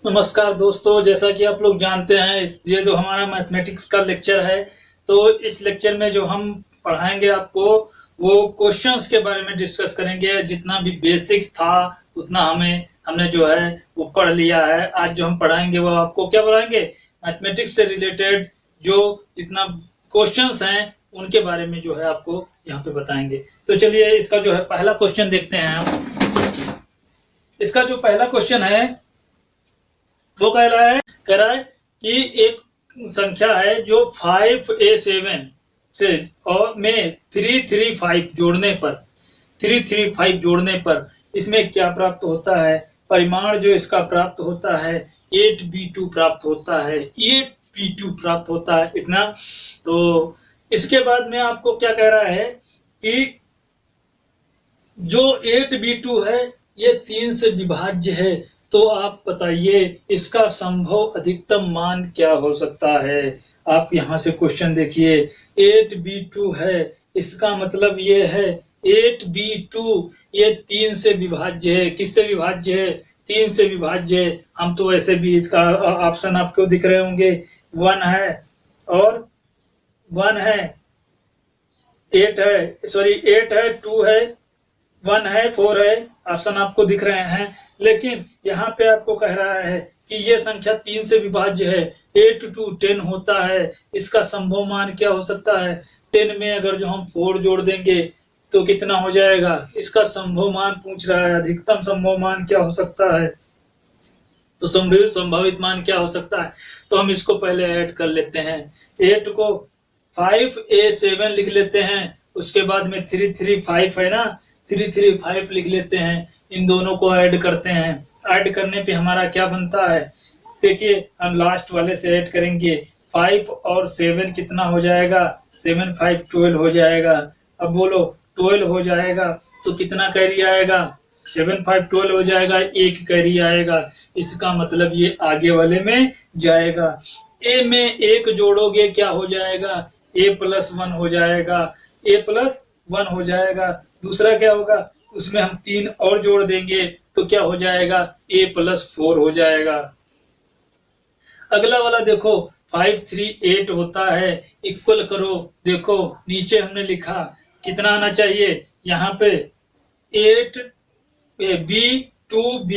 नमस्कार दोस्तों, जैसा कि आप लोग जानते हैं ये जो हमारा मैथमेटिक्स का लेक्चर है, तो इस लेक्चर में जो हम पढ़ाएंगे आपको वो क्वेश्चंस के बारे में डिस्कस करेंगे। जितना भी बेसिक्स था उतना हमने जो है वो पढ़ लिया है। आज जो हम पढ़ाएंगे वो आपको क्या पढ़ाएंगे, मैथमेटिक्स से रिलेटेड जो जितना क्वेश्चंस हैं उनके बारे में जो है आपको यहाँ पे बताएंगे। तो चलिए इसका जो है पहला क्वेश्चन देखते हैं हम। इसका जो पहला क्वेश्चन है वो कह रहा है कि एक संख्या है जो 5a7 से और में 335 जोड़ने पर इसमें क्या प्राप्त होता है। परिमाण जो इसका प्राप्त होता है 8b2 प्राप्त होता है, 8b2 प्राप्त होता है इतना। तो इसके बाद में आपको क्या कह रहा है कि जो 8b2 है ये 3 से विभाज्य है, तो आप बताइए इसका संभव अधिकतम मान क्या हो सकता है। आप यहाँ से क्वेश्चन देखिए, 8b2 है, इसका मतलब ये है 8b2 ये 3 से विभाज्य है। किससे विभाज्य है? 3 से विभाज्य है। हम तो वैसे भी इसका ऑप्शन आपको दिख रहे होंगे, 1 है और 1 है, 8 है, सॉरी 8 है, 2 है, 1 है, 4 है, ऑप्शन आपको दिख रहे हैं। लेकिन यहाँ पे आपको कह रहा है कि ये संख्या 3 से विभाज्य है, 8 to 10 होता है। इसका संभव मान क्या हो सकता है? 10 में अगर जो हम 4 जोड़ देंगे तो कितना हो जाएगा? इसका संभव मान पूछ रहा है, अधिकतम संभव मान क्या हो सकता है। तो संभावित मान क्या हो सकता है, तो हम इसको पहले ऐड कर लेते हैं। 8 को 5a7 लिख लेते हैं, उसके बाद में 335 है ना, 335 लिख लेते हैं। इन दोनों को ऐड करते हैं। ऐड करने पे हमारा क्या बनता है, देखिए हम लास्ट वाले से ऐड करेंगे। 5 और 7 कितना हो जाएगा? 7 5 12 हो जाएगा। अब बोलो 12 हो जाएगा तो कितना कैरी आएगा? 7 5 12 हो जाएगा, 1 कैरी आएगा। इसका मतलब ये आगे वाले में जाएगा। ए में 1 जोड़ोगे क्या हो जाएगा? a+1 हो जाएगा, a+1 हो जाएगा। दूसरा क्या होगा, उसमें हम 3 और जोड़ देंगे तो क्या हो जाएगा? a+4 हो जाएगा। अगला वाला देखो 5 3 8 होता है, इक्वल करो। देखो नीचे हमने लिखा कितना आना चाहिए, यहाँ पे 8 b 2b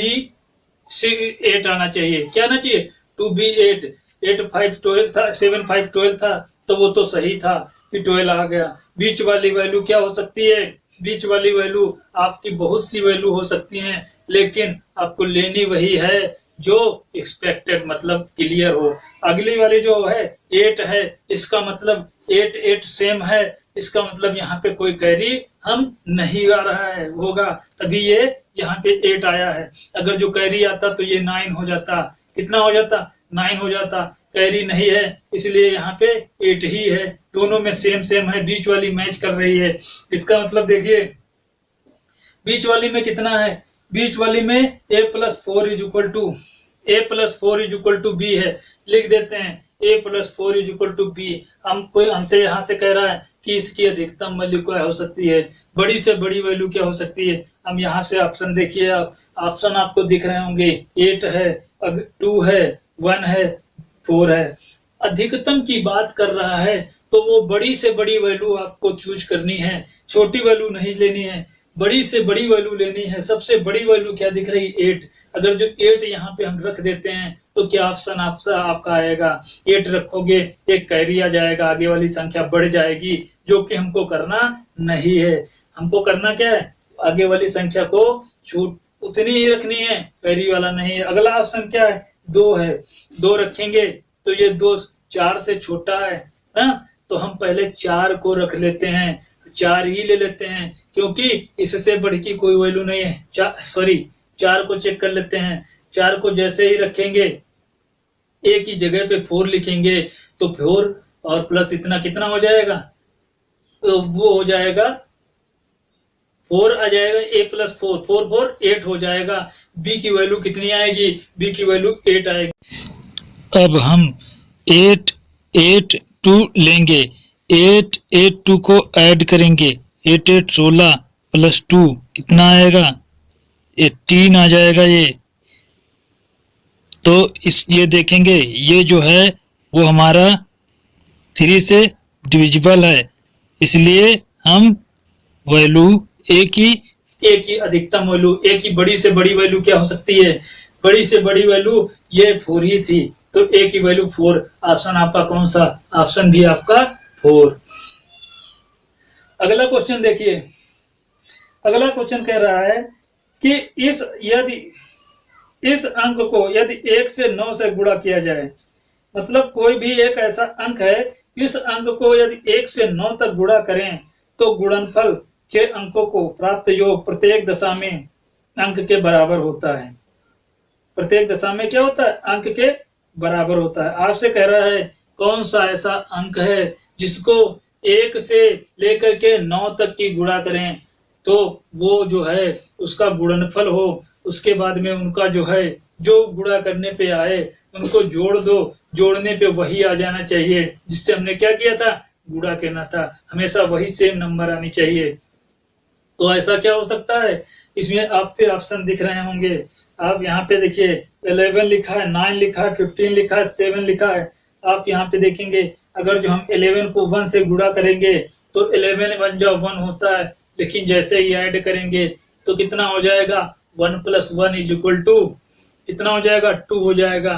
8 आना चाहिए। क्या आना चाहिए? 2b 8। 8 5 12 था, 7 5 12 था, तो वो तो सही था कि 12 आ गया। बीच वाली वैल्यू क्या हो सकती है? बीच वाली वैल्यू आपकी बहुत सी वैल्यू हो सकती हैं, लेकिन आपको लेनी वही है जो एक्सपेक्टेड, मतलब क्लियर हो। अगली वाली जो है 8 है, इसका मतलब 8 8 सेम है। इसका मतलब यहाँ पे कोई कैरी हम नहीं आ रहा है, होगा तभी ये यहाँ पे 8 आया है। अगर जो कैरी आता तो ये 9 हो जाता। कितना हो जाता? 9 हो जाता। कैरी नहीं है इसलिए यहाँ पे 8 ही है। दोनों में सेम सेम है, बीच वाली मैच कर रही है। इसका मतलब देखिए बीच वाली में कितना है? बीच वाली में a+4 is equal to b है। लिख देते हैं a+4 is equal to b। हमसे यहाँ से कह रहा है कि इसकी अधिकतम वैल्यू क्या हो सकती है, बड़ी से बड़ी वैल्यू क्या हो सकती है। हम यहाँ से ऑप्शन देखिए, ऑप्शन आपको दिख रहे होंगे, 8 है, 2 है, 1 है, 4 है। अधिकतम की बात कर रहा है तो वो बड़ी से बड़ी वैल्यू आपको चूज करनी है, छोटी वैल्यू नहीं लेनी है, बड़ी से बड़ी वैल्यू लेनी है। सबसे बड़ी वैल्यू क्या दिख रही? 8। अगर जो 8 यहाँ पे हम रख देते हैं तो क्या ऑप्शन आपका आएगा? 8 रखोगे, एक कैरी आ जाएगा, आगे वाली संख्या बढ़ जाएगी, जो कि हमको करना नहीं है। हमको करना क्या है? आगे वाली संख्या को छूट उतनी ही रखनी है, कैरी वाला नहीं है। अगला ऑप्शन क्या है? 2 है, 2 रखेंगे तो ये 2 4 से छोटा है ना, तो हम पहले 4 को रख लेते हैं, 4 ही ले लेते हैं, क्योंकि इससे बढ़ की कोई वैल्यू नहीं है। 4 को चेक कर लेते हैं। 4 को जैसे ही रखेंगे, एक ही जगह पे 4 लिखेंगे तो 4 और प्लस इतना कितना हो जाएगा? तो वो हो जाएगा 4 आ जाएगा, a+4 4 4 8 हो जाएगा। b की वैल्यू कितनी आएगी? b की वैल्यू 8 आएगी। अब हम 8 8 2 लेंगे, 8 8 2 को ऐड करेंगे, 8 8 16 प्लस 2 कितना आएगा? 18 आ जाएगा। ये तो ये देखेंगे ये जो है वो हमारा 3 से डिविजिबल है, इसलिए हम वैल्यू ए की अधिकतम वैल्यू, ए की बड़ी से बड़ी वैल्यू क्या हो सकती है, बड़ी से बड़ी वैल्यू ये 4 ही थी, तो ए की वैल्यू 4। ऑप्शन आपका कौन सा, ऑप्शन भी आपका 4। अगला क्वेश्चन देखिए, अगला क्वेश्चन कह रहा है कि यदि इस अंक को यदि 1 से 9 से गुणा किया जाए, मतलब कोई भी एक ऐसा अंक है, इस अंक को यदि 1 से 9 तक गुणा करें तो गुणनफल के अंकों को प्राप्त योग प्रत्येक दशा में अंक के बराबर होता है। प्रत्येक दशा में क्या होता है, अंक के बराबर होता है। आपसे कह रहा है कौन सा ऐसा अंक है जिसको 1 से लेकर के 9 तक की गुणा करें तो वो जो है उसका गुणनफल हो, उसके बाद में उनका जो है जो गुणा करने पे आए उनको जोड़ दो, जोड़ने पे वही आ जाना चाहिए जिससे हमने क्या किया था, गुणा करना था, हमेशा वही सेम नंबर आनी चाहिए। तो ऐसा क्या हो सकता है, इसमें आपसे ऑप्शन दिख रहे होंगे, आप यहाँ पे देखिए 11 लिखा है, 9 लिखा है, 15 लिखा है, 7 लिखा है। आप यहाँ पे देखेंगे अगर जो हम 11 को 1 से गुणा करेंगे तो 11 1 जा 1 होता है, लेकिन जैसे ही ऐड करेंगे तो कितना हो जाएगा, 1 + 1 = कितना हो जाएगा, 2 हो जाएगा।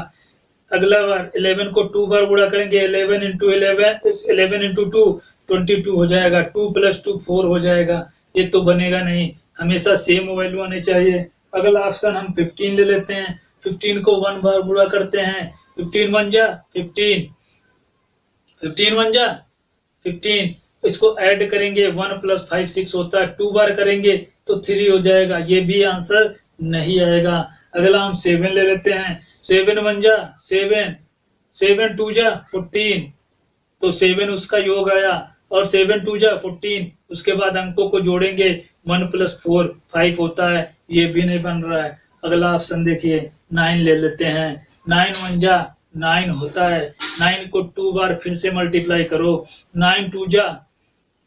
अगला बार 11 को 2 बार गुणा करेंगे, 11 × 11 × 2 22 हो जाएगा, 2 + 2 4 हो जाएगा। ये तो बनेगा नहीं, हमेशा सेम वैल्यू आनी चाहिए। अगला ऑप्शन हम 15 ले लेते हैं, 15 को 1 बार गुणा करते हैं, 15 1 जा 15, 15 1 जा 15, इसको ऐड करेंगे 1 + 5 6 होता है, 2 बार करेंगे तो 3 हो जाएगा, ये भी आंसर नहीं आएगा। अगला हम 7 ले लेते हैं, 7 1 जा 7, 7 2 जा 14, तो 7 उसका योग आया और 7 2 जा 14, उसके बाद अंकों को जोड़ेंगे 1 + 4 5 होता है, ये भी नहीं बन रहा है। अगला ऑप्शन देखिए 9 ले लेते हैं, 9 1 जा 9 होता है, 9 को 2 बार फिर से मल्टीप्लाई करो, 9 2 जा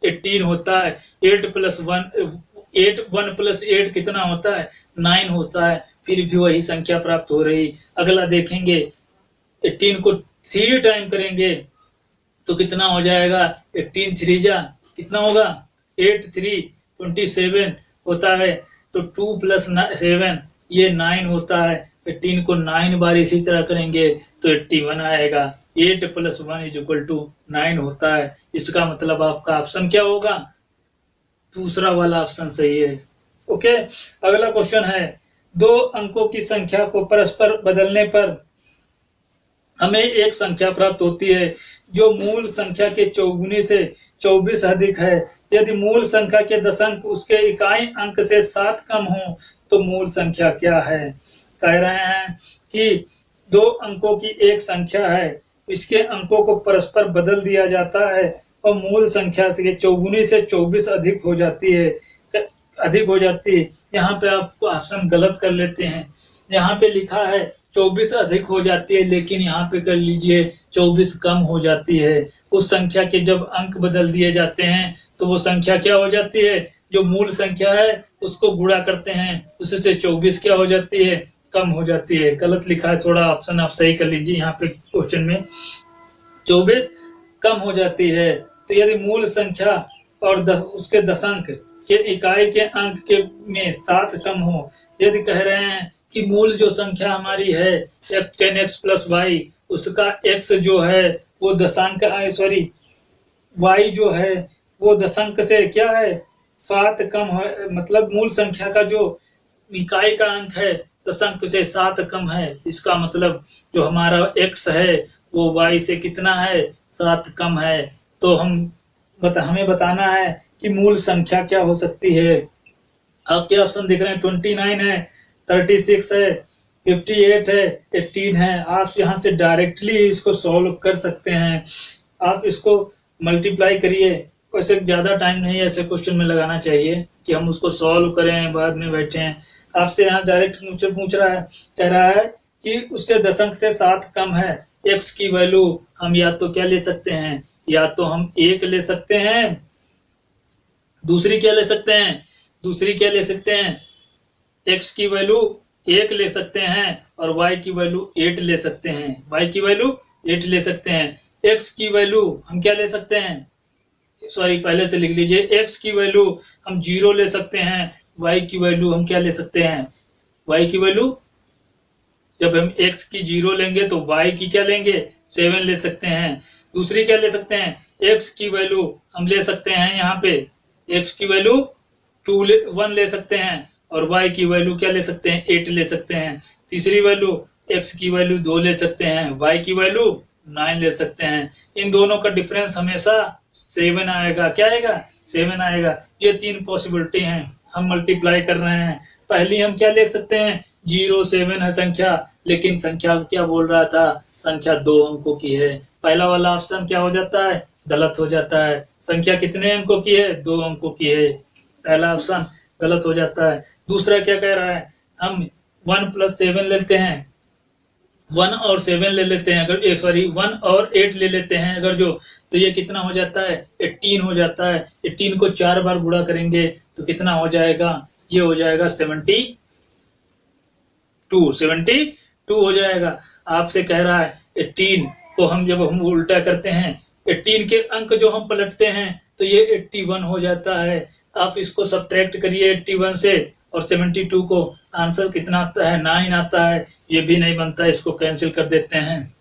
18 होता है, 8 + 1 + 8 कितना होता है, 9 होता है, फिर भी वही संख्या प्राप्त हो रही। अगला देखेंगे 18 को 3 टाइम करेंगे तो कितना हो जाएगा, 18 3 जा कितना होगा, 8 3 27 होता है, तो 2 + 7 ये 9 होता है, 18 को 9 बार इसी तरह करेंगे तो 81 आएगा, 8 + 1 = 9 होता है। इसका मतलब आपका ऑप्शन क्या होगा, दूसरा वाला ऑप्शन सही है। ओके, अगला क्वेश्चन है, 2 अंकों की संख्या को परस्पर बदलने पर हमें एक संख्या प्राप्त होती है जो मूल संख्या के चौगुने से 24 अधिक है। यदि मूल संख्या के दशंक उसके इकाई अंक से 7 कम हो तो मूल संख्या क्या है। कह रहे हैं कि 2 अंकों की एक संख्या है, इसके अंकों को परस्पर बदल दिया जाता है और मूल संख्या से चौगुनी से 24 अधिक हो जाती है, यहाँ पे आप ऑप्शन गलत कर लेते हैं, यहाँ पे लिखा है 24 अधिक हो जाती है, लेकिन यहाँ पे कर लीजिए 24 कम हो जाती है। उस संख्या के जब अंक बदल दिए जाते हैं तो वो संख्या क्या हो जाती है, जो मूल संख्या है उसको गुणा करते हैं, उससे 24 क्या हो जाती है, कम हो जाती है। गलत लिखा है, थोड़ा ऑप्शन आप सही कर लीजिए, यहाँ पे क्वेश्चन में 24 कम हो जाती है। तो यदि मूल संख्या और उसके दशंक के इकाई के अंक के में 7 कम हो, यदि कह रहे हैं कि मूल जो संख्या हमारी है 10x + y, उसका x जो है वो दशांक y जो है वो दशंक से क्या है 7 कम है, मतलब मूल संख्या का जो इकाई का अंक है दशंक से 7 कम है, इसका मतलब जो हमारा x है वो y से कितना है, 7 कम है। तो हमें बताना है कि मूल संख्या क्या हो सकती है। आपके ऑप्शन दिख रहे हैं 29 है, 36 है, 58 है, 18 है। आप यहाँ से डायरेक्टली इसको सॉल्व कर सकते हैं। आप इसको मल्टीप्लाई करिए, वैसे ज्यादा टाइम नहीं ऐसे क्वेश्चन में लगाना चाहिए कि हम उसको सॉल्व करें बाद में बैठे हैं। आपसे यहाँ डायरेक्ट मुझे पूछ रहा है, कह रहा है कि उससे दशंक से 7 कम है, x की वैल्यू हम या तो क्या ले सकते हैं, या तो हम 1 ले सकते हैं, दूसरी क्या ले सकते हैं, x की वैल्यू 1 ले सकते हैं और y की वैल्यू 8 ले सकते हैं, y की वैल्यू 8 ले सकते हैं। x की वैल्यू हम क्या ले सकते हैं, सॉरी पहले से लिख लीजिए, x की वैल्यू हम 0 ले सकते हैं, y की वैल्यू हम क्या ले सकते हैं, y की वैल्यू जब हम x की 0 लेंगे तो y की क्या लेंगे 7 ले सकते हैं। दूसरी क्या ले सकते हैं, x की वैल्यू हम ले सकते हैं, यहाँ पे x की वैल्यू 1 ले सकते हैं और y की वैल्यू क्या ले सकते हैं 8 ले सकते हैं। तीसरी वैल्यू x की वैल्यू 2 ले सकते हैं, y की वैल्यू 9 ले सकते हैं। इन दोनों का डिफरेंस हमेशा 7 आएगा, क्या आएगा 7 आएगा। ये 3 पॉसिबिलिटी हैं, हम मल्टीप्लाई कर रहे हैं। पहली हम क्या लिख सकते हैं 0 7 है संख्या, लेकिन संख्या क्या बोल रहा था, संख्या 2 अंकों की है। पहला वाला ऑप्शन क्या हो जाता है, गलत हो जाता है। संख्या कितने अंकों की है, 2 अंकों की है, पहला ऑप्शन गलत हो जाता है। दूसरा क्या कह रहा है, हम 1 + 7 लेते हैं, 1 और 7 ले लेते हैं, अगर सॉरी 1 और 8 ले लेते हैं अगर जो, तो ये कितना हो जाता है 18 हो जाता है। 18 को 4 बार गुणा करेंगे तो कितना हो जाएगा, ये हो जाएगा 72 हो जाएगा। आपसे कह रहा है 18 को हम जब हम उल्टा करते हैं, 18 के अंक जो हम पलटते हैं तो ये 81 हो जाता है। आप इसको सब्ट्रैक्ट करिए 81 से और 72 को, आंसर कितना आता है 9 आता है। ये भी नहीं बनता, इसको कैंसिल कर देते हैं,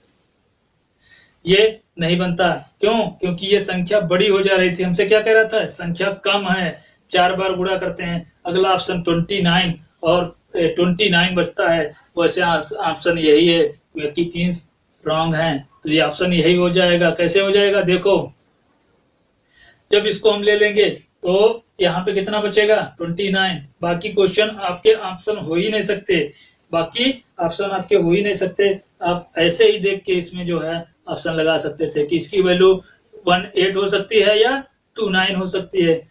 ये नहीं बनता। क्यों, क्योंकि ये संख्या बड़ी हो जा रही थी, हमसे क्या कह रहा था संख्या कम है, 4 बार गुणा करते हैं। अगला ऑप्शन 29 और 29 बचता है। वैसे ऑप्शन यही है, क्योंकि 3 रॉन्ग हैं तो ये ऑप्शन यही हो जाएगा। कैसे हो जाएगा, देखो जब इसको हम ले लेंगे तो यहाँ पे कितना बचेगा 29। बाकी क्वेश्चन आपके ऑप्शन हो ही नहीं सकते, बाकी ऑप्शन आपके हो ही नहीं सकते। आप ऐसे ही देख के इसमें जो है ऑप्शन लगा सकते थे कि इसकी वैल्यू 18 हो सकती है या 29 हो सकती है।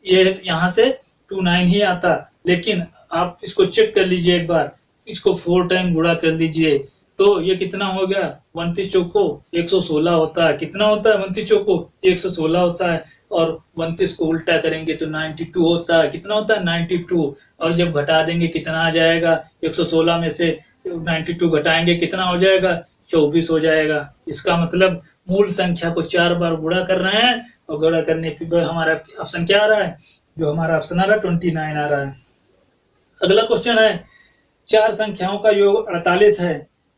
ये यहाँ से 29 ही आता, लेकिन आप इसको चेक कर लीजिए एक बार, इसको 4 टाइम गुणा कर लीजिए तो ये कितना हो गया 29 चौको 116 होता है। कितना होता है 29 चौको 116 होता है, और 29 को उल्टा करेंगे तो 92 होता है। कितना होता है 92, और जब घटा देंगे कितना आ जाएगा, 116 में से 92 घटाएंगे कितना हो जाएगा 24 हो जाएगा। इसका मतलब मूल संख्या को 4 बार गुणा कर रहे हैं और गुणा करने पे हमारा ऑप्शन क्या आ रहा है, जो हमारा ऑप्शन आ रहा है 29 आ रहा है। अगला क्वेश्चन है, 4 संख्याओं का योग 48 है।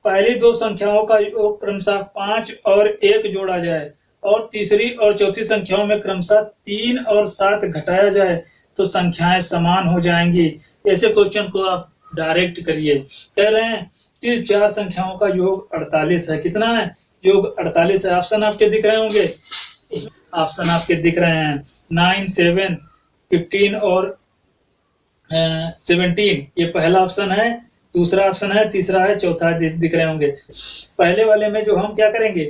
पहली 2 संख्याओं का योग क्रमशः 5 और 1 जोड़ा जाए और तीसरी और चौथी संख्याओं में क्रमशः 3 और 7 घटाया जाए तो संख्याएं समान हो जाएंगी। ऐसे क्वेश्चन को आप डायरेक्ट करिए। कह रहे हैं कि 4 संख्याओं का योग 48 है। कितना है, योग 48 है। ऑप्शन आपके दिख रहे होंगे, ऑप्शन आपके दिख रहे हैं 9 7 15 और 17। ये पहला ऑप्शन है, दूसरा ऑप्शन है, तीसरा है, चौथा दिख रहे होंगे। पहले वाले में जो हम क्या करेंगे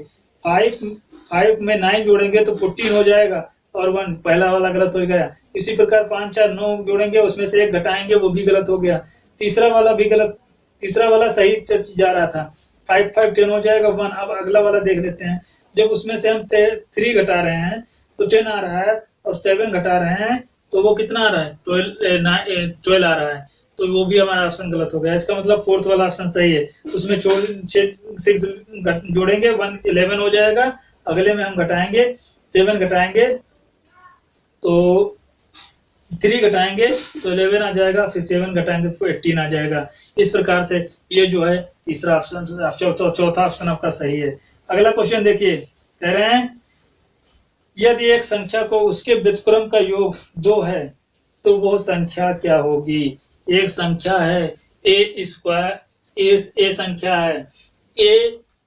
5 में 9 जोड़ेंगे तो 14 हो जाएगा और 1, पहला वाला गलत हो गया। इसी प्रकार 5 4 9 जोड़ेंगे, उसमें से 1 घटाएंगे, वो भी गलत हो गया। तीसरा वाला भी गलत, तीसरा वाला सही जा रहा था, 5 5 10 हो जाएगा 1। अब अगला वाला देख लेते हैं, जब उसमें से हम 3 घटा रहे हैं तो 10 आ रहा है, और 7 घटा रहे हैं तो वो कितना आ रहा है 12 आ रहा है, तो वो भी हमारा ऑप्शन गलत हो गया। इसका मतलब 4th वाला ऑप्शन सही है। उसमें 6 जोड़ेंगे 1 11 हो जाएगा, अगले में हम घटाएंगे 7 घटाएंगे तो 3 घटाएंगे तो 11 आ जाएगा, फिर 7 घटाएंगे तो 18 आ जाएगा। इस प्रकार से ये जो है तीसरा ऑप्शन, चौथा ऑप्शन आपका सही है। अगला क्वेश्चन देखिए, कह रहे हैं यदि एक संख्या को उसके व्युत्क्रम का योग 2 है तो वो संख्या क्या होगी। एक संख्या है ए स्क्वायर, ए संख्या है a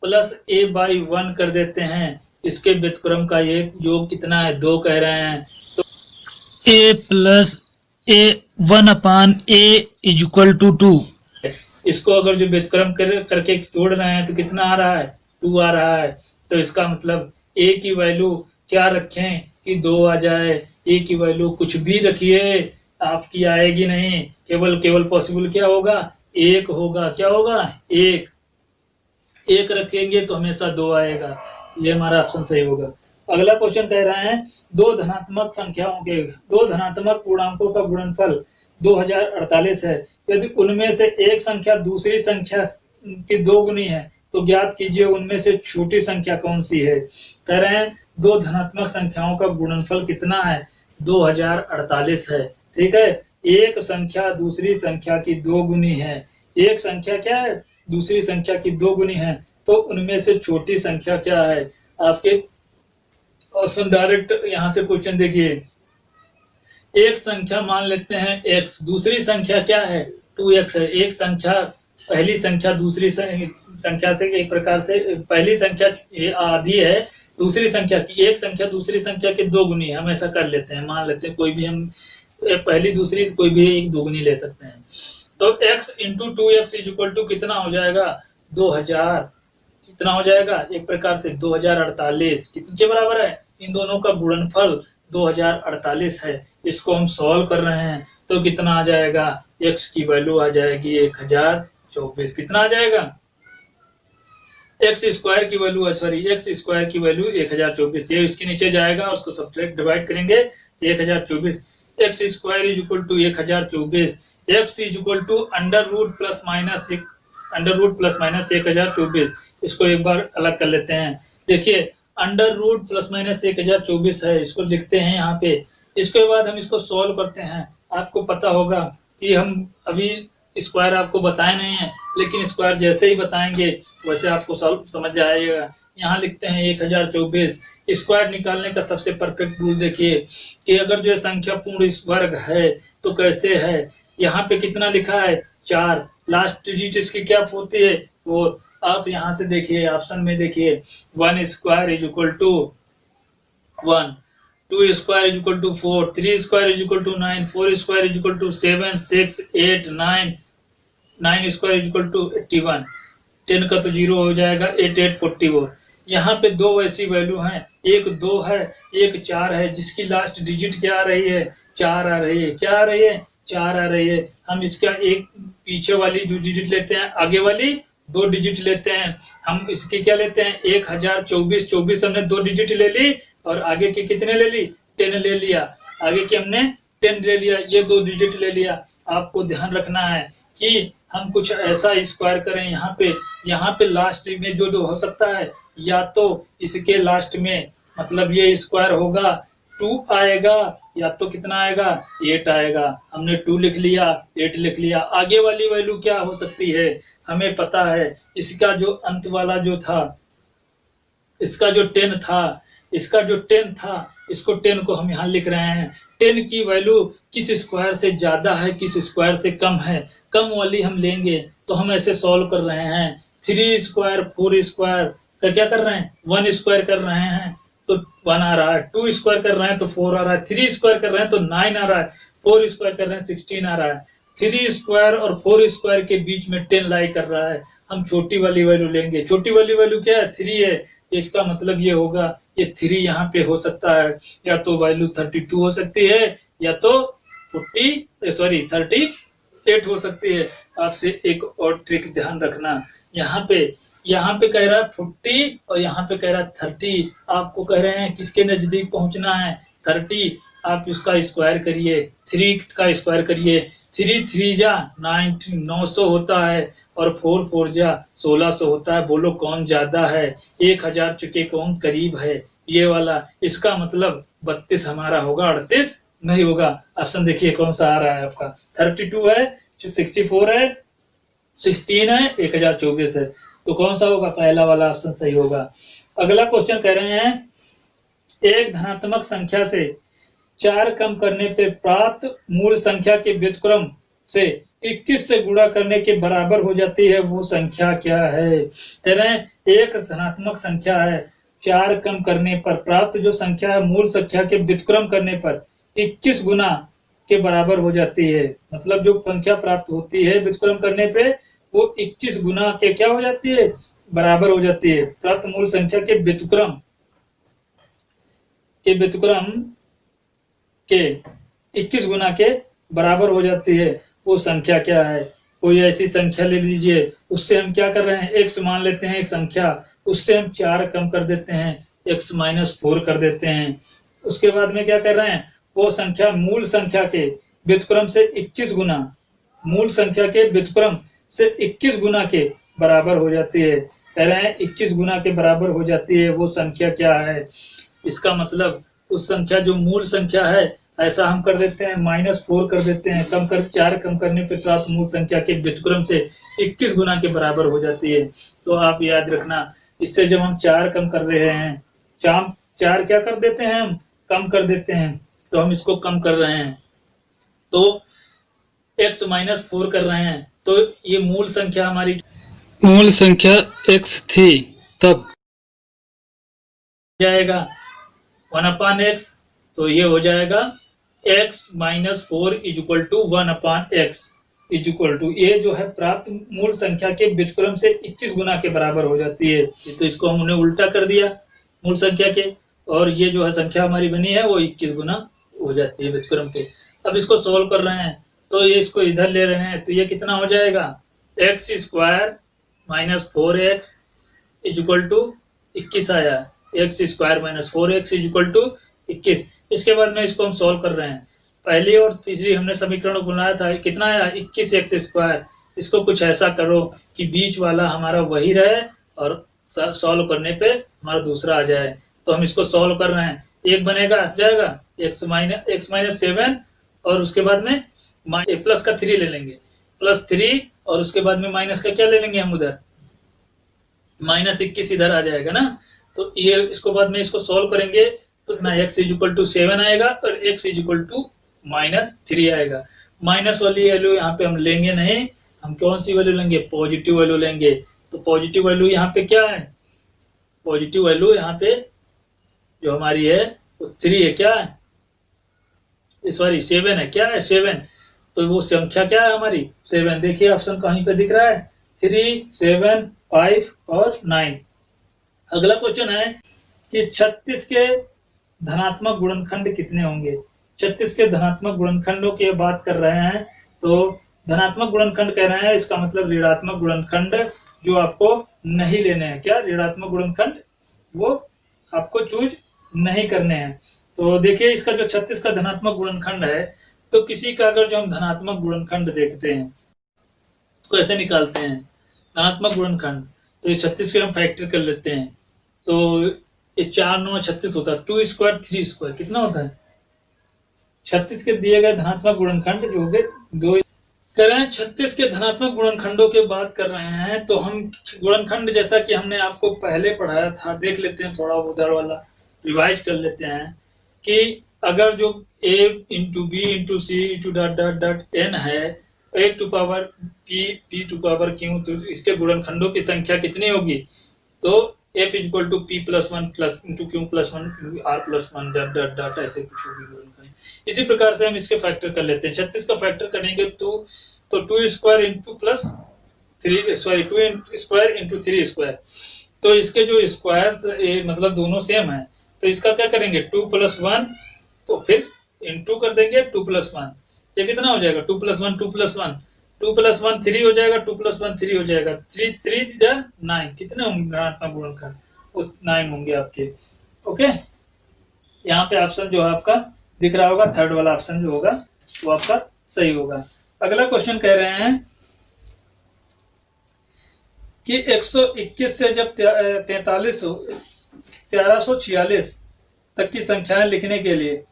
+ a/1 कर देते हैं, इसके व्युत्क्रम का एक योग कितना है 2 कह रहे हैं, तो a + a/1 = 2। इसको अगर जो व्युत्क्रम करके जोड़ रहे हैं तो कितना आ रहा है 2 आ रहा है। तो इसका मतलब a की वैल्यू क्या रखें कि 2 आ जाए। a की वैल्यू कुछ भी रखिए आपकी आएगी नहीं, केवल पॉसिबल क्या होगा 1 होगा। क्या होगा 1 रखेंगे तो हमेशा 2 आएगा। ये हमारा ऑप्शन सही होगा। अगला क्वेश्चन कह रहे हैं 2 धनात्मक संख्याओं के 2 धनात्मक पूर्णांकों का गुणनफल 2048 है। यदि उनमें से एक संख्या दूसरी संख्या की 2 गुनी है, तो ज्ञात कीजिए उनमें से छोटी संख्या कौन सी है। कह रहे हैं दो धनात्मक संख्याओं का गुणनफल कितना है, 2048 है। ठीक है, एक संख्या दूसरी संख्या की 2 गुनी है। एक संख्या क्या है, दूसरी संख्या की 2 गुनी है, तो उनमें से छोटी संख्या क्या है। आपके ऑप्शन डायरेक्ट यहाँ से क्वेश्चन देखिए, एक संख्या मान लेते हैं x, दूसरी संख्या क्या है 2x है। एक संख्या पहली संख्या दूसरी संख्या से एक प्रकार से, पहली संख्या आधी है दूसरी संख्या की, एक संख्या दूसरी संख्या के 2 गुनी है। हम ऐसा कर लेते हैं, मान लेते हैं कोई भी, हम पहली दूसरी कोई भी एक 2 गुनी ले सकते हैं। तो x into 2x is equal to कितना हो जाएगा, 2000। कितना हो जाएगा, एक प्रकार से 2048 कितने के बराबर है, इन दोनों का गुणनफल 2048 है। इसको हम सॉल्व कर रहे हैं तो कितना आ जाएगा, x की वैल्यू आ जाएगी 1024। कितना आ जाएगा, x स्क्वायर की वैल्यू, x स्क्वायर की वैल्यू 1024। ये इसके नीचे जाएगा, उसको सब्ट्रैक्ट डिवाइड करेंगे 1024। x square is equal to 1024, x is equal to under root plus minus 1024। इसको एक बार अलग कर लेते हैं। देखिए अंडर रूट प्लस माइनस 1024 है, इसको लिखते हैं यहाँ पे। इसके बाद हम इसको सॉल्व करते हैं। आपको पता होगा कि हम अभी स्क्वायर आपको बताए नहीं है, लेकिन स्क्वायर जैसे ही बताएंगे वैसे आपको समझ जाएगा। यहाँ लिखते हैं 1024। स्क्वायर निकालने का सबसे परफेक्ट रूल देखिए कि अगर जो संख्या पूर्ण वर्ग है तो कैसे है। यहाँ पे कितना लिखा है, 4, लास्ट डिजिट इसकी क्या होती है, 4। आप यहाँ से देखिए, ऑप्शन में देखिए, 1 square is equal to 1, 2 square is equal to 4, 3 square is equal to 9, 4 square is equal to 7, 6, 8, 9, 9 square is equal to 81। 10 का तो 0 हो जाएगा, 8, 8, 44। यहाँ पे दो ऐसी वैल्यू हैं, एक 2 है, एक 4 है, जिसकी लास्ट डिजिट क्या आ रही है, 4 आ रही है। क्या आ रही है, 4 आ रही है। हम इसका एक पीछे वाली जो डिजिट लेते हैं, आगे वाली 2 डिजिट लेते हैं। हम इसकी क्या लेते हैं, 1024। 24 हमने 2 डिजिट ले ली, और आगे की कितने ले ली, 10 ले लिया। आगे की हमने 10 ले लिया, ये 2 डिजिट ले लिया। आपको ध्यान रखना है कि हम कुछ ऐसा स्क्वायर करें, यहाँ पे लास्ट में जो हो सकता है, या तो इसके लास्ट में मतलब ये स्क्वायर होगा 2 आएगा, या तो कितना आएगा, 8 आएगा। हमने 2 लिख लिया, 8 लिख लिया। आगे वाली वैल्यू क्या हो सकती है, हमें पता है। इसका जो अंत वाला जो था, इसका जो 10 था, इसको 10 को हम यहाँ लिख रहे हैं। 10 की वैल्यू किस स्क्वायर से ज्यादा है, किस स्क्वायर से कम है, कम वाली हम लेंगे। तो हम ऐसे सॉल्व कर रहे हैं। 3 स्क्वायर 4 स्क्वायर का क्या कर रहे हैं, 1 स्क्वायर कर रहे हैं तो 1 आ रहा है, 2 स्क्वायर कर रहे हैं तो 4 आ रहा है, 3 स्क्वायर कर रहे हैं तो 9 आ रहा है, 4 स्क्वायर कर रहे हैं 16 आ रहा है। 3 स्क्वायर और 4 स्क्वायर के बीच में 10 लाई कर रहा है। हम छोटी वाली वैल्यू लेंगे। छोटी वाली वैल्यू क्या है, 3 है। इसका मतलब ये होगा, ये 3 यहाँ पे हो सकता है, या तो वैल्यू 32 हो सकती है, या तो 38 हो सकती है। आपसे एक और ट्रिक ध्यान रखना, यहाँ पे कह रहा है 40 और यहाँ पे कह रहा है 30। आपको कह रहे हैं किसके नजदीक पहुंचना है, 30। आप इसका स्क्वायर करिए, 3 का स्क्वायर करिए। 3 3 जा 900 होता है, और 4 4 जा 1600 होता है। बोलो कौन ज्यादा है, 1000 चुके कौन करीब है, ये वाला। इसका मतलब 32 हमारा होगा, 38 नहीं होगा। ऑप्शन देखिए कौन सा आ रहा है आपका, 32 है, 64 है, 16 है, 1024 है। तो कौन सा होगा, पहला वाला ऑप्शन सही होगा। अगला क्वेश्चन कह रहे हैं, एक धनात्मक संख्या से 4 कम करने पे प्राप्त मूल संख्या के व्युत्क्रम से 21 से गुणा करने के बराबर हो जाती है, वो संख्या क्या है। कह रहे हैं एक धनात्मक संख्या है, 4 कम करने पर प्राप्त जो संख्या है, मूल संख्या के व्युत्क्रम करने पर 21 गुना के बराबर हो जाती है। मतलब जो संख्या प्राप्त होती है व्युत्क्रम करने पे, वो 21 गुना के क्या हो जाती है, बराबर हो जाती है। प्राप्त मूल संख्या के व्युत्क्रम के 21 गुना के बराबर हो जाती है, वो संख्या क्या है। कोई ऐसी संख्या ले लीजिए, उससे हम क्या कर रहे हैं, x मान लेते हैं एक संख्या, उससे हम 4 कम कर देते हैं, x - 4 कर देते हैं। उसके बाद में क्या कर रहे हैं, वो संख्या मूल संख्या के व्युत्क्रम से 21 गुना, मूल संख्या के व्युत्क्रम से 21 गुना के बराबर हो जाती है। कह रहे हैं 21 गुना के बराबर हो जाती है वो संख्या क्या है। इसका मतलब उस संख्या जो मूल संख्या है, ऐसा हम कर देते हैं -4 कर देते हैं, 4 कम करने पर प्राप्त मूल संख्या के व्युत्क्रम से 21 गुना के बराबर हो जाती है। तो आप याद रखना, इससे जब हम 4 कम कर रहे हैं, 4 क्या कर देते हैं, हम कम कर देते हैं, तो हम इसको कम कर रहे हैं, तो x -4 कर रहे हैं, तो ये मूल संख्या हमारी मूल संख्या x थी, तब जाएगा 1/x, तो ये हो जाएगा x -4 = 1/x = ये जो है प्राप्त मूल संख्या के व्युत्क्रम से 21 गुना के बराबर हो जाती है। तो इसको हमने उल्टा कर दिया मूल संख्या के, और ये जो है संख्या हमारी बनी है वो 21 गुना हो जाती है व्युत्क्रम के। अब इसको सोल्व कर रहे हैं, तो ये इसको इधर ले रहे हैं, तो ये कितना हो जाएगा, x² -4x = 21 आया, x² -4x = 21। इसके बाद में इसको हम सोल्व कर रहे हैं, पहली और तीसरी हमने समीकरण बनाया था, कितना आया 21x²। इसको कुछ ऐसा करो कि बीच वाला हमारा वही रहे और सॉल्व करने पे हमारा दूसरा आ जाए। तो हम इसको सॉल्व कर रहे हैं, एक बनेगा जाएगा x -7, और उसके बाद में प्लस का 3 ले लेंगे, +3, और उसके बाद में माइनस का क्या ले लेंगे हम उधर, -21 इधर आ जाएगा ना। तो ये इसको बाद में इसको सॉल्व करेंगे तो ना x = 7 आएगा और x = -3 आएगा। माइनस वाली वैल्यू यहाँ पे हम लेंगे नहीं, हम कौन सी वैल्यू लेंगे, पॉजिटिव वैल्यू लेंगे। तो पॉजिटिव वैल्यू यहाँ पे क्या है, पॉजिटिव वैल्यू यहाँ पे जो हमारी है वो 3 है, क्या है, सॉरी 7 है, क्या है 7। तो वो संख्या क्या है हमारी 7, देखिए ऑप्शन कहीं पे दिख रहा है 3, 7, 5 और 9। अगला क्वेश्चन है कि 36 के धनात्मक गुणनखंड कितने होंगे। 36 के धनात्मक गुणनखंडों की बात कर रहे हैं, तो धनात्मक गुणनखंड कह रहे हैं, इसका मतलब ऋणात्मक गुणनखंड जो आपको नहीं लेने हैं, क्या ऋणात्मक गुणनखंड वो आपको चूज नहीं करने हैं। तो देखिए इसका जो 36 का धनात्मक गुणनखंड है, तो किसी का अगर जो हम धनात्मक गुणनखंड देखते हैं तो कैसे निकालते हैं धनात्मक गुणनखंड, तो ये 36 के हम फैक्टर कर लेते हैं, तो ये 4 9 36 होता है, 2² 3² कितना होता है 36 के दिए गए धनात्मक गुणनखंड जो हो गए 2। कह रहे हैं 36 के धनात्मक गुणनखंडों की बात कर रहे हैं, तो हम गुणनखंड जैसा कि हमने आपको पहले पढ़ाया था देख लेते हैं, थोड़ा उधर वाला रिवाइज कर लेते हैं कि अगर जो a × b × c × n है, a⁴p⁴q, तो इसके गुणनखंडों की संख्या कितनी होगी, तो f = p + 1 × q + 1 r + 1 ऐसे कुछ होगी गुणनखंड। इसी प्रकार से हम इसके फैक्टर कर लेते हैं, 36 का फैक्टर करेंगे तो 2² × +2² तो इसके जो स्क्वायर मतलब दोनों सेम है, तो इसका क्या करेंगे 2 + 1, तो फिर इंटू कर देंगे 2 + 1, ये कितना हो जाएगा 2 + 1 2 + 1 2 + 1 3 हो जाएगा, 2 + 1 3 हो जाएगा, 3 3 9, कितने होंगे धनात्मक गुणनखंड, वो 9 होंगे आपके। ओके, यहाँ पे ऑप्शन जो है आपका दिख रहा होगा, थर्ड वाला ऑप्शन जो होगा वो आपका सही होगा। अगला क्वेश्चन कह रहे हैं कि 121 से जब 1346 तक की संख्याएं लिखने के लिए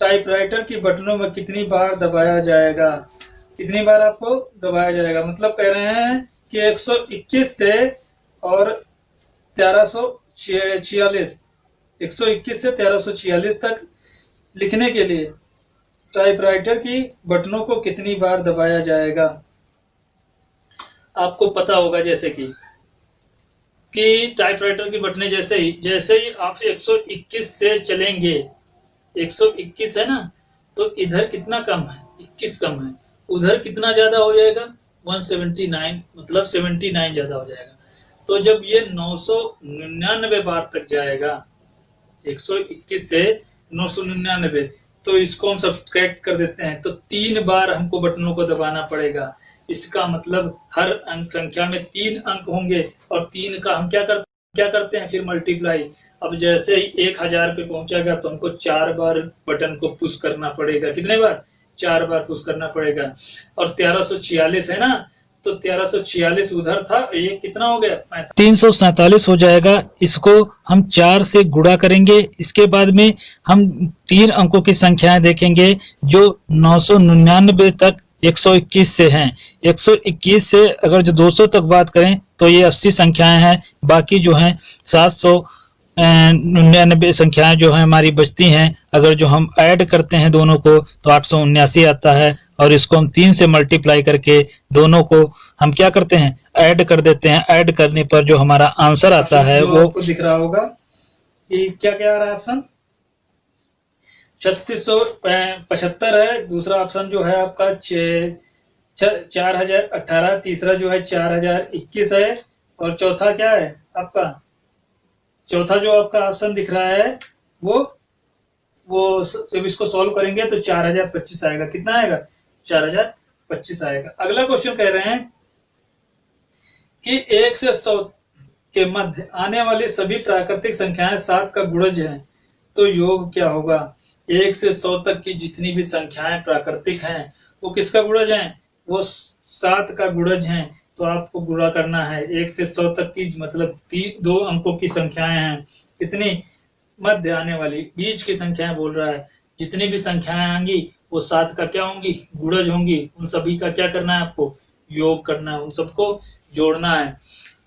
टाइपराइटर की बटनों में कितनी बार दबाया जाएगा, कितनी बार आपको दबाया जाएगा। मतलब कह रहे हैं कि 121 से और 1346 121 से 1346 तक लिखने के लिए टाइपराइटर की बटनों को कितनी बार दबाया जाएगा। आपको पता होगा जैसे कि टाइपराइटर की बटनें जैसे ही आप 121 से चलेंगे, 121 है ना, तो इधर कितना कम है 21 कम है, उधर कितना ज्यादा हो जाएगा 179, मतलब 79 ज्यादा हो जाएगा। तो जब ये 999 बार तक जाएगा 121 से 999, तो इसको हम सब्सट्रैक्ट कर देते हैं, तो 3 बार हमको बटनों को दबाना पड़ेगा। इसका मतलब हर अंक संख्या में 3 अंक होंगे और 3 का हम क्या करते हैं फिर मल्टीप्लाई। अब जैसे ही 1000 पे पहुंचेगा तो हमको 4 बार बटन को पुश करना पड़ेगा, कितने बार 4 बार पुश करना पड़ेगा। और 1346 है ना, तो 1346 उधर था, ये कितना हो गया 347 हो जाएगा। इसको हम 4 से गुणा करेंगे। इसके बाद में हम 3 अंकों की संख्याएं देखेंगे जो 999 तक 121 से हैं। 121 से अगर जो 200 तक बात करें तो ये 80 संख्याएं हैं। बाकी जो हैं 799 संख्याएं जो हैं हमारी बचती हैं। अगर जो हम ऐड करते हैं दोनों को तो 879 आता है, और इसको हम 3 से मल्टीप्लाई करके दोनों को हम क्या करते हैं, ऐड कर देते हैं। ऐड करने पर जो हमारा आंसर आता है वो आपको दिख रहा होगा कि क्या क्या आ रहा है। ऑप्शन 3675 है। दूसरा ऑप्शन जो है आपका 4018, तीसरा जो है 4021 है, और चौथा क्या है आपका, चौथा जो आपका ऑप्शन दिख रहा है वो जब इसको सॉल्व करेंगे तो 4025 आएगा। कितना आएगा 4025 आएगा। अगला क्वेश्चन कह रहे हैं कि 1 से 100 के मध्य आने वाली सभी प्राकृतिक संख्याएं 7 का गुणज है, तो योग क्या होगा। 1 से 100 तक की जितनी भी संख्याएं प्राकृतिक हैं वो किसका गुणज है, वो 7 का गुणज है। तो आपको गुणा करना है 1 से 100 तक की, मतलब 2 अंकों की संख्याएं हैं। कितनी, मध्य आने वाली, बीच की संख्याएं बोल रहा है। जितनी भी संख्याएं आएंगी वो 7 का क्या होंगी, गुणज होंगी। उन सभी का क्या करना है, आपको योग करना है, उन सबको जोड़ना है।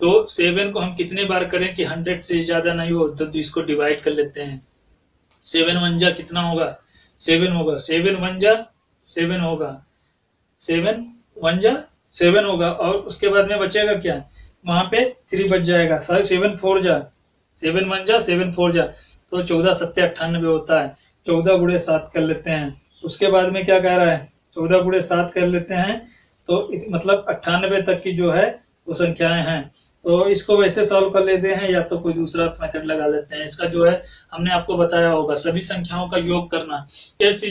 तो 7 को हम कितने बार करें कि 100 से ज्यादा नहीं हो, तो इसको डिवाइड कर लेते हैं। 7 1 जा कितना होगा, 7 होगा। 7 1 जा 7 होगा, 7 1 जा 7 होगा, और उसके बाद में बचेगा क्या, वहां पे 3 बच जाएगा। 7 4 जा 7 1 जा 7 4 जा, तो 14 7 98 होता है। 14 गुणे 7 कर लेते हैं। उसके बाद में क्या कह रहा है, 14 गुणे 7 कर लेते हैं, तो मतलब 98 तक की जो है वो संख्याएं हैं। तो इसको वैसे सॉल्व कर लेते हैं, या तो कोई दूसरा मेथड लगा लेते हैं। इसका जो है हमने आपको बताया होगा, सभी संख्याओं का योग करना। s = a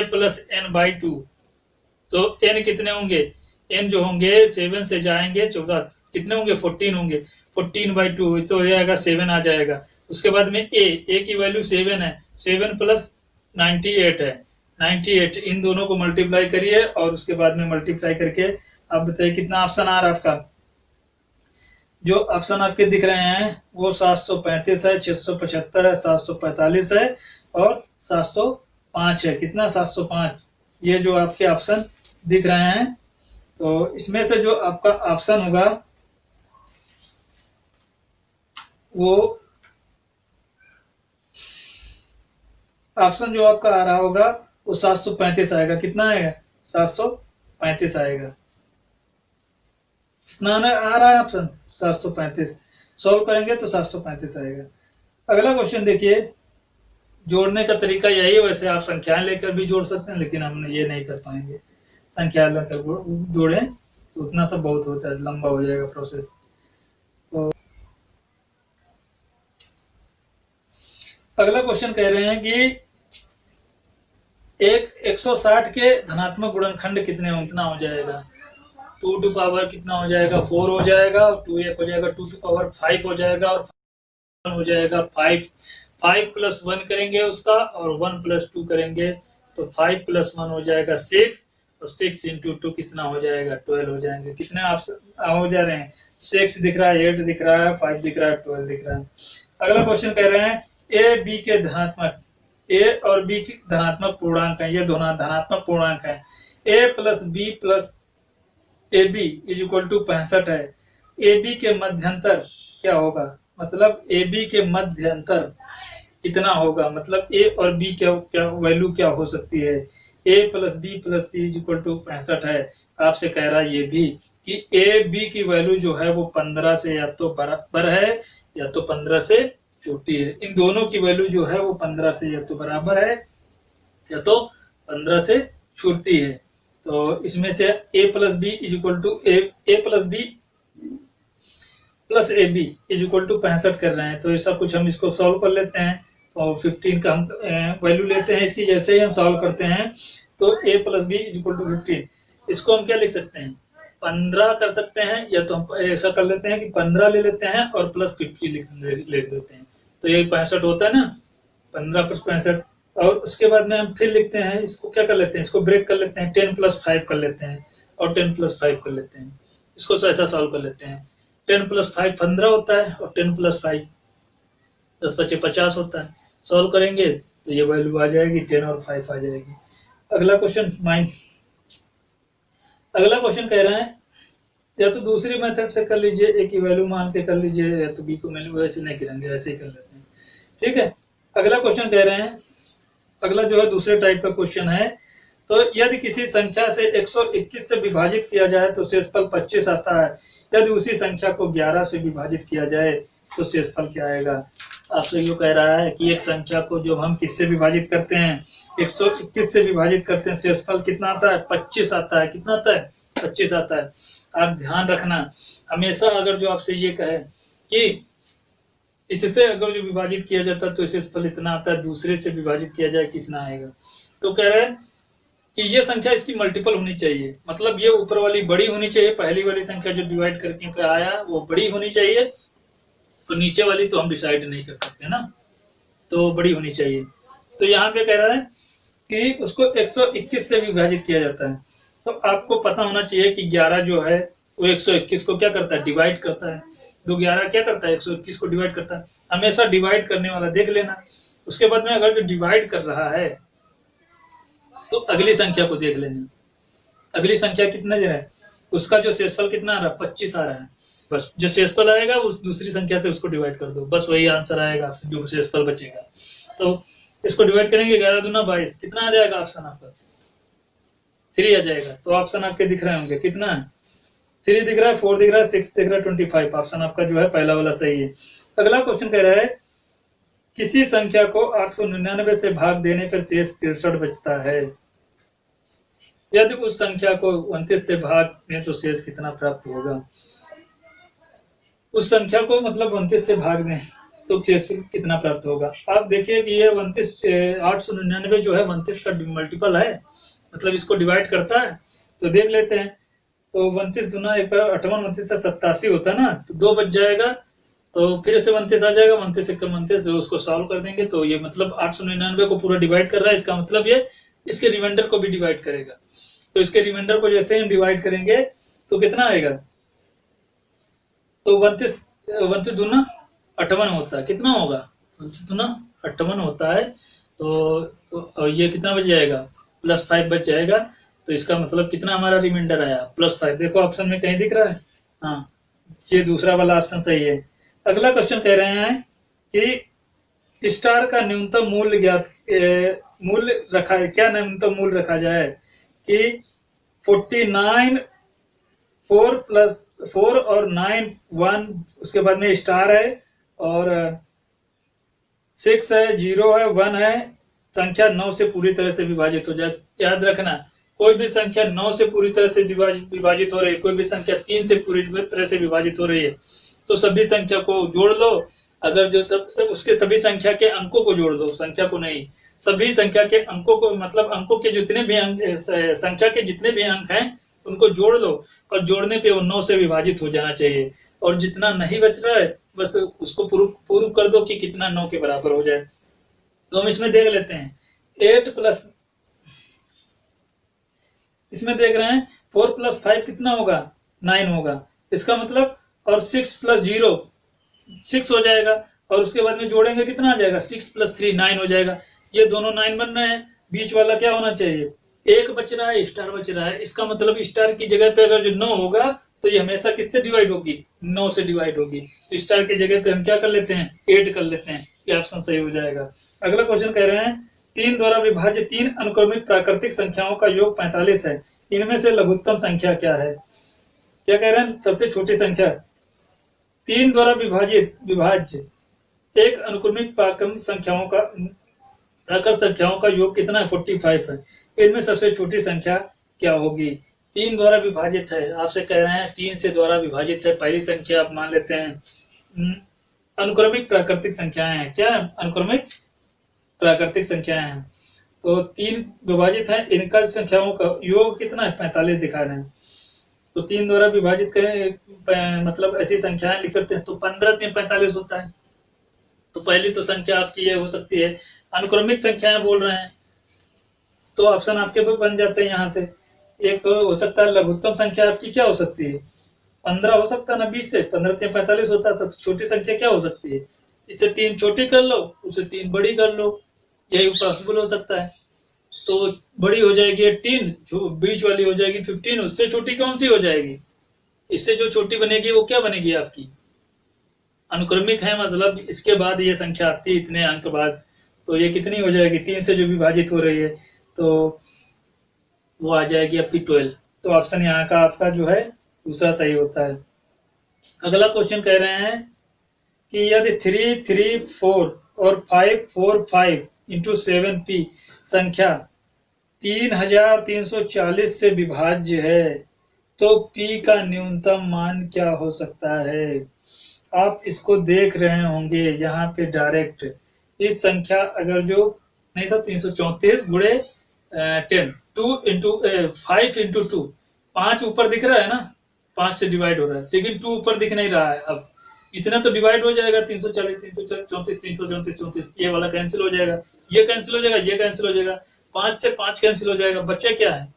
+ n/2, तो n कितने होंगे, n जो होंगे 7 से जाएंगे 14, कितने होंगे 14 होंगे। 14/2 तो ये आएगा 7 आ जाएगा। उसके बाद में a की वैल्यू 7 है, 7 + 98 है, 98। इन दोनों को मल्टीप्लाई करिए, और उसके बाद में मल्टीप्लाई करके आप बताइए कितना ऑप्शन आ रहा है आपका। जो ऑप्शन आपके दिख रहे हैं वो 735 है, 675 है, 745 है, और 705 है। कितना 705, ये जो आपके ऑप्शन दिख रहे हैं। तो इसमें से जो आपका ऑप्शन होगा वो ऑप्शन जो आपका आ रहा होगा वो 735 आएगा। कितना आएगा 735 आएगा। कितना आ रहा है ऑप्शन 735। सॉल्व करेंगे तो 735 आएगा। अगला क्वेश्चन देखिए, जोड़ने का तरीका यही है। वैसे आप संख्याएं लेकर भी जोड़ सकते हैं, लेकिन हम ये नहीं कर पाएंगे। संख्या लेकर जोड़ें तो उतना सब बहुत होता है, लंबा हो जाएगा प्रोसेस। तो अगला क्वेश्चन कह रहे हैं कि 160 के धनात्मक गुणनखंड कितने हो जाएगा। 2 टू पावर कितना हो जाएगा, 4 हो जाएगा, और 2 1 हो जाएगा, 2 टू पावर 5 हो जाएगा, और 1 हो जाएगा 5। 5 + 1 करेंगे उसका, और 1 + 2 करेंगे, तो 5 + 1 हो जाएगा 6, और 6 × 2 कितना हो जाएगा 12 हो जाएंगे। कितने आप हो जा रहे हैं, 6 दिख रहा है, 8 दिख रहा है, 5 दिख रहा है, 12 दिख रहा है। अगला क्वेश्चन कह रहे हैं ए बी के धनात्मक, ए और बी की धनात्मक पूर्णांक है, ये दोनों धनात्मक पूर्णांक है। a + b + ab = 65 है। ab के मध्यंतर क्या होगा, मतलब ab के मध्यंतर कितना होगा, मतलब a और b क्या वैल्यू क्या हो सकती है। a + b + c = 65 है। आपसे कह रहा है ये भी कि a b की वैल्यू जो है वो 15 से या तो बराबर है या तो 15 से छोटी है। इन दोनों की वैल्यू जो है वो 15 से या तो बराबर है या तो 15 से छोटी है। तो इसमें से a + b + ab = 65 कर रहे हैं। तो ऐसा कुछ हम इसको सॉल्व कर लेते हैं, और 15 का हम वैल्यू लेते हैं इसकी। जैसे ही हम सॉल्व करते हैं तो a + b = 15, इसको हम क्या लिख सकते हैं 15 कर सकते हैं, या तो हम ऐसा कर लेते हैं कि 15 ले लेते हैं और +50 लिख देते हैं, तो ये 65 होता है ना, 15 + 65। और उसके बाद में हम फिर लिखते हैं, इसको क्या कर लेते हैं, इसको ब्रेक कर लेते हैं, 10 + 5 कर लेते हैं, और 10 + 5 कर लेते हैं। इसको ऐसा सॉल्व कर लेते हैं। 10 + 5 15 होता है और 10 + 5 10 × 5 = 50 होता है। सॉल्व करेंगे तो ये वैल्यू आ जाएगी 10 और 5 आ जाएगी। अगला क्वेश्चन कह रहे हैं या तो दूसरी मेथड से कर लीजिए, ए की वैल्यू मान के कर लीजिए, या तो बी को वैल्यू वैसे नहीं करेंगे, ऐसे ही कर लेते हैं। ठीक है, अगला क्वेश्चन कह रहे हैं, अगला जो है दूसरे टाइप का क्वेश्चन है। तो यदि किसी संख्या से 121 से विभाजित किया जाए तो शेषफल 25 आता है। यदि उसी संख्या को 11 से विभाजित किया जाए तो शेषफल क्या आएगा। आपसे यो कह रहा है कि एक संख्या को जो हम किससे विभाजित करते हैं, 121 से विभाजित करते हैं, शेषफल कितना आता है, 25 आता है। कितना आता है, 25 आता है। आप ध्यान रखना, हमेशा अगर जो आपसे ये कहे कि इससे अगर जो विभाजित किया जाता है तो शेषफल इतना आता है, दूसरे से विभाजित किया जाए कितना आएगा। तो कह रहे हैं कि ये संख्या इसकी मल्टीपल होनी चाहिए, मतलब ये ऊपर वाली बड़ी होनी चाहिए, पहली वाली संख्या जो डिवाइड करके आया वो बड़ी होनी चाहिए, तो नीचे वाली तो हम डिसाइड नहीं कर सकते ना, तो बड़ी होनी चाहिए। तो यहाँ पे कह रहा है कि उसको 121 से विभाजित किया जाता है। तो आपको पता होना चाहिए कि 11 जो है वो 121 को क्या करता है, डिवाइड करता है। 2 11 क्या करता है, 121 को डिवाइड करता है। हमेशा डिवाइड करने वाला देख लेना। उसके बाद में अगर जो डिवाइड कर रहा है तो अगली संख्या को देख लेना, अगली संख्या कितना दे रहा है, उसका जो शेषफल कितना आ रहा है, 25 आ रहा है। बस जो शेषफल आएगा उस दूसरी संख्या से उसको डिवाइड कर दो, बस वही आंसर आएगा आपसे, जो शेषफल बचेगा। तो इसको डिवाइड करेंगे, 11 दूना 22, कितना आ जाएगा ऑप्शन आपका, 3 आ जाएगा। तो ऑप्शन आपके दिख रहे होंगे, कितना है, 3 दिख रहा है, 4 दिख रहा है, 6 दिख रहा है, 25। ऑप्शन आपका जो है पहला वाला सही है। अगला क्वेश्चन कह रहा है किसी संख्या को 899 से भाग देने पर शेष 63 बचता है। यदि उस संख्या को 29 से भाग दें तो शेष कितना प्राप्त होगा। उस संख्या को मतलब 29 से भाग दें तो शेष कितना प्राप्त होगा। आप देखिए कि ये 899 जो है 29 का मल्टीपल है, मतलब इसको डिवाइड करता है। तो देख लेते हैं, तो 29 दूना 28 से 87 होता है ना, तो 2 बच जाएगा, तो फिर से 29 आ जाएगा, 29 से 29 उसको सॉल्व कर देंगे तो ये मतलब 899 को पूरा डिवाइड कर रहा है। इसका मतलब ये इसके रिमाइंडर को भी डिवाइड करेगा। तो इसके रिमाइंडर को जैसे हम डिवाइड करेंगे तो कितना आएगा, तो 29 दूना 58 होता है। कितना होगा, 29 दूना 58 होता है। तो ये कितना बच जाएगा, +5 बच जाएगा। तो इसका मतलब कितना हमारा रिमाइंडर आया, +5। देखो ऑप्शन में कहीं दिख रहा है, हाँ ये दूसरा वाला ऑप्शन सही है। अगला क्वेश्चन कह रहे हैं कि स्टार का न्यूनतम मूल्य ज्ञात मूल्य रखा है, क्या न्यूनतम मूल्य रखा जाए कि 49 4 और 9 1, उसके बाद में स्टार है और 6 है, 0 है, 1 है, संख्या 9 से पूरी तरह से विभाजित हो जाए। याद रखना, कोई भी संख्या 9 से पूरी तरह से विभाजित हो रही है, कोई भी संख्या 3 से पूरी तरह से विभाजित हो रही है, तो सभी संख्या को जोड़ लो। अगर जो सब उसके सभी संख्या के अंकों को जोड़ दो, संख्या को नहीं, सभी संख्या के अंकों को, मतलब अंकों के जितने भी अंक, संख्या के जितने भी अंक हैं उनको जोड़ लो, और जोड़ने पे वो 9 से विभाजित हो जाना चाहिए। और जितना नहीं बच रहा है बस उसको प्रूव कर दो कि कितना 9 के बराबर हो जाए। तो हम इसमें देख लेते हैं, 8 प्लस, इसमें देख रहे हैं 4 + 5 कितना होगा, 9 होगा। इसका मतलब, और 6 + 0 6 हो जाएगा, और उसके बाद में जोड़ेंगे कितना आ जाएगा, 6 + 3 9 हो जाएगा। ये दोनों 9 बन रहे हैं, बीच वाला क्या होना चाहिए, 1 बच रहा है, स्टार बच रहा है। इसका मतलब स्टार की जगह पे अगर जो 9 होगा तो ये हमेशा किससे डिवाइड होगी, 9 से डिवाइड होगी। तो स्टार की जगह पे हम क्या कर लेते हैं, 8 कर लेते हैं, ये ऑप्शन सही हो जाएगा। अगला क्वेश्चन कह रहे हैं 3 द्वारा विभाजित 3 अनुक्रमिक प्राकृतिक संख्याओं का योग 45 है, इनमें से लघुत्तम संख्या क्या है। क्या कह रहे हैं, सबसे छोटी संख्या 3 द्वारा विभाज्य एक अनुक्रमिक प्राकृत संख्याओं का योग कितना है, 45 है। इनमें सबसे छोटी संख्या क्या होगी। 3 द्वारा विभाजित है, आपसे कह रहे हैं 3 से द्वारा विभाजित है, पहली संख्या आप मान लेते हैं। अनुक्रमिक प्राकृतिक संख्याएं हैं, क्या अनुक्रमिक प्राकृतिक संख्याएं हैं। तो 3 विभाजित है, इनका संख्याओं का योग कितना है, 45 दिखा रहे हैं। तो 3 द्वारा विभाजित करें, मतलब ऐसी संख्याएं लिख करते हैं, तो 15 3 45 होता है। तो पहली तो संख्या आपकी ये हो सकती है, अनुक्रमिक संख्याएं बोल रहे हैं, तो ऑप्शन आपके भी बन जाते हैं यहाँ से। एक तो हो सकता है लघुत्तम संख्या आपकी क्या हो सकती है, 15 हो सकता है ना, 20 से 15 3 45 होता है, तो छोटी संख्या क्या हो सकती है, इससे 3 छोटी कर लो, उससे 3 बड़ी कर लो, यही पॉसिबल हो सकता है। तो बड़ी हो जाएगी 18, जो बीच वाली हो जाएगी 15, उससे छोटी कौन सी हो जाएगी, इससे जो छोटी बनेगी वो क्या बनेगी आपकी, अनुक्रमिक है, मतलब इसके बाद ये संख्या आती है इतने अंक बाद, तो ये कितनी हो जाएगी, 3 से जो विभाजित हो रही है, तो वो आ जाएगी आपकी 12। तो ऑप्शन यहाँ का आपका जो है दूसरा सही होता है। अगला क्वेश्चन कह रहे हैं कि यदि 3 3 4 और 5 4 5 इंटू 7p संख्या 3340 से विभाज्य है तो p का न्यूनतम मान क्या हो सकता है। आप इसको देख रहे होंगे यहाँ पे डायरेक्ट इस संख्या अगर जो नहीं था 334 गुणे 10 2 इंटू 5 इंटू 2, 5 ऊपर दिख रहा है ना, 5 से डिवाइड हो रहा है, लेकिन 2 ऊपर दिख नहीं रहा है। अब इतना तो डिवाइड हो जाएगा, 340 334 334 34, ये वाला कैंसिल हो जाएगा, ये कैंसिल हो जाएगा, ये कैंसिल हो जाएगा, 5 से 5 कैंसिल हो जाएगा, बच्चा क्या है,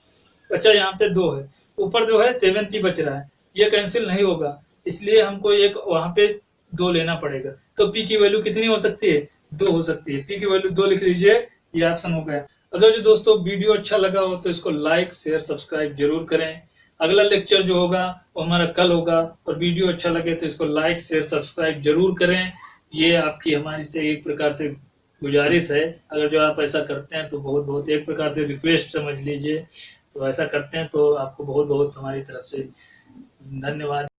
बच्चा यहाँ पे 2 है, ऊपर जो है 7p बच रहा है, ये कैंसिल नहीं होगा, इसलिए हमको एक वहां पे 2 लेना पड़ेगा। तो p की वैल्यू कितनी हो सकती है, 2 हो सकती है, p की वैल्यू 2 लिख लीजिए, ये ऑप्शन हो गया। अगर जो दोस्तों वीडियो अच्छा लगा हो तो इसको लाइक शेयर सब्सक्राइब जरूर करें। अगला लेक्चर जो होगा वो हमारा कल होगा, और वीडियो अच्छा लगे तो इसको लाइक शेयर सब्सक्राइब जरूर करें। ये आपकी हमारी से एक प्रकार से गुजारिश है, अगर जो आप ऐसा करते हैं तो बहुत बहुत एक प्रकार से रिक्वेस्ट समझ लीजिए, तो ऐसा करते हैं तो आपको बहुत बहुत हमारी तरफ से धन्यवाद।